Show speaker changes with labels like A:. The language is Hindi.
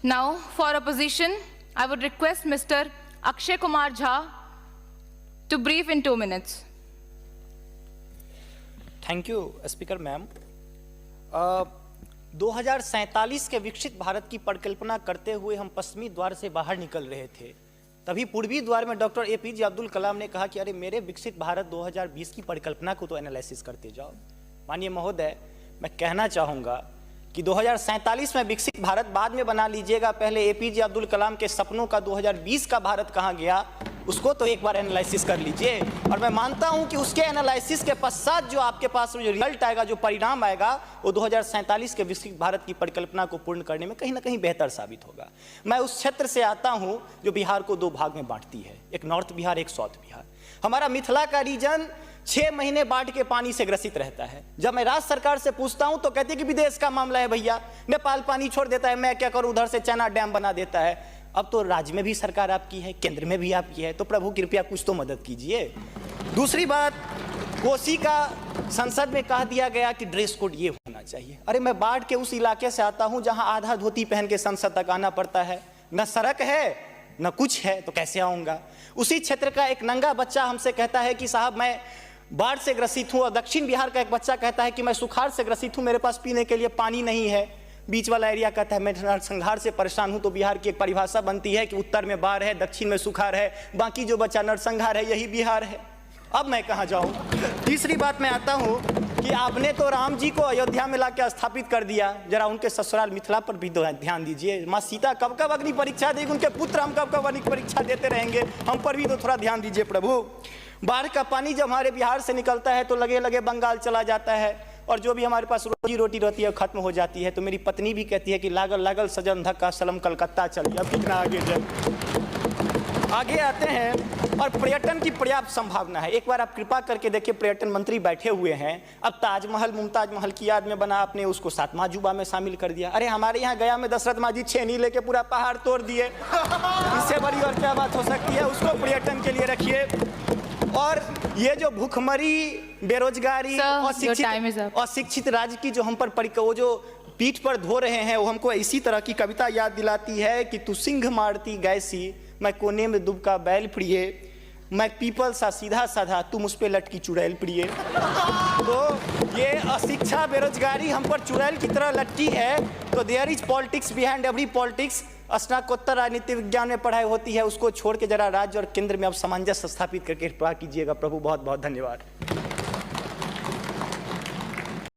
A: Now, for opposition, I would request Mr. Akshay Kumar Jha to brief in 2 minutes.
B: Thank you speaker ma'am. 2047 के विकसित भारत की परिकल्पना करते हुए हम पश्चिमी द्वार से बाहर निकल रहे थे, तभी पूर्वी द्वार में डॉक्टर APJ अब्दुल कलाम ने कहा कि अरे मेरे विकसित भारत 2020 की परिकल्पना को तो एनालिसिस करते जाओ। माननीय महोदय, मैं कहना चाहूँगा कि 2047 में विकसित भारत बाद में बना लीजिएगा, पहले APJ अब्दुल कलाम के सपनों का 2020 का भारत कहाँ गया उसको तो एक बार एनालिसिस कर लीजिए। और मैं मानता हूं कि उसके एनालिसिस के पश्चात जो आपके पास जो रिजल्ट आएगा, जो परिणाम आएगा, वो 2047 के विकसित भारत की परिकल्पना को पूर्ण करने में कहीं ना कहीं बेहतर साबित होगा। मैं उस क्षेत्र से आता हूं जो बिहार को 2 भाग में बांटती है, एक नॉर्थ बिहार, एक साउथ बिहार। हमारा मिथिला का रीजन 6 महीने बाढ़ के पानी से ग्रसित रहता है। जब मैं राज्य सरकार से पूछता हूं तो कहती है कि विदेश का मामला है भैया, नेपाल पानी छोड़ देता है, मैं क्या करूं, उधर से चाइना डैम बना देता है। अब तो राज्य में भी सरकार आपकी है, केंद्र में भी आपकी है, तो प्रभु कृपया कुछ तो मदद कीजिए। दूसरी बात, कोसी का संसद में कह दिया गया कि ड्रेस कोड ये होना चाहिए। अरे मैं बाढ़ के उस इलाके से आता हूं जहां आधा धोती पहन के संसद तक आना पड़ता है, न सड़क है न कुछ है, तो कैसे आऊंगा। उसी क्षेत्र का एक नंगा बच्चा हमसे कहता है कि साहब मैं बाढ़ से ग्रसित हूं, और दक्षिण बिहार का एक बच्चा कहता है कि मैं सुखाड़ से ग्रसित हूं, मेरे पास पीने के लिए पानी नहीं है। बीच वाला एरिया कहता है मैं नरसंहार से परेशान हूं। तो बिहार की एक परिभाषा बनती है कि उत्तर में बाढ़ है, दक्षिण में सुखाड़ है, बाकी जो बचा नरसंहार है, यही बिहार है। अब मैं कहां जाऊं। तीसरी बात मैं आता हूं कि आपने तो राम जी को अयोध्या में लाकर स्थापित कर दिया, जरा उनके ससुराल मिथिला पर भी ध्यान दीजिए। माँ सीता कब कब अग्नि परीक्षा देगी, उनके पुत्र हम कब कब अग्नि परीक्षा देते रहेंगे, हम पर भी तो थोड़ा ध्यान दीजिए प्रभु। बाढ़ का पानी जब हमारे बिहार से निकलता है तो लगे लगे बंगाल चला जाता है, और जो भी हमारे पास रोजी रोटी रहती है खत्म हो जाती है। तो मेरी पत्नी भी कहती है कि लागल लागल सजन धक्का सलम कलकत्ता चलिए, अब कितना आगे जाए। आगे आते हैं, और पर्यटन की पर्याप्त संभावना है। एक बार आप कृपा करके देखिए, पर्यटन मंत्री बैठे हुए हैं, अब ताजमहल मुमताज महल की याद में बना, आपने उसको 7वां अजूबा में शामिल कर दिया। अरे हमारे यहाँ गया में दशरथ माझी छेनी लेके पूरा पहाड़ तोड़ दिए, इससे बड़ी और क्या बात हो सकती है। उसको पर्यटन के लिए रखिए। और ये जो भूखमरी, बेरोजगारी, अशिक्षित राज्य की जो हम पर वो जो पीठ पर धो रहे हैं, वो हमको इसी तरह की कविता याद दिलाती है कि तू सिंह मारती गैसी, मैं कोने में दुबका बैल प्रिय, मैं पीपल सा सीधा साधा, तुम उस पे लटकी चुड़ैल प्रिय। तो ये अशिक्षा, बेरोजगारी हम पर चुड़ैल की तरह लटकी है। तो there is politics behind every politics. स्नातकोत्तर राजनीति विज्ञान में पढ़ाई होती है, उसको छोड़ के जरा राज्य और केंद्र में अब सामंजस्य स्थापित करके कृपा कीजिएगा प्रभु। बहुत बहुत धन्यवाद।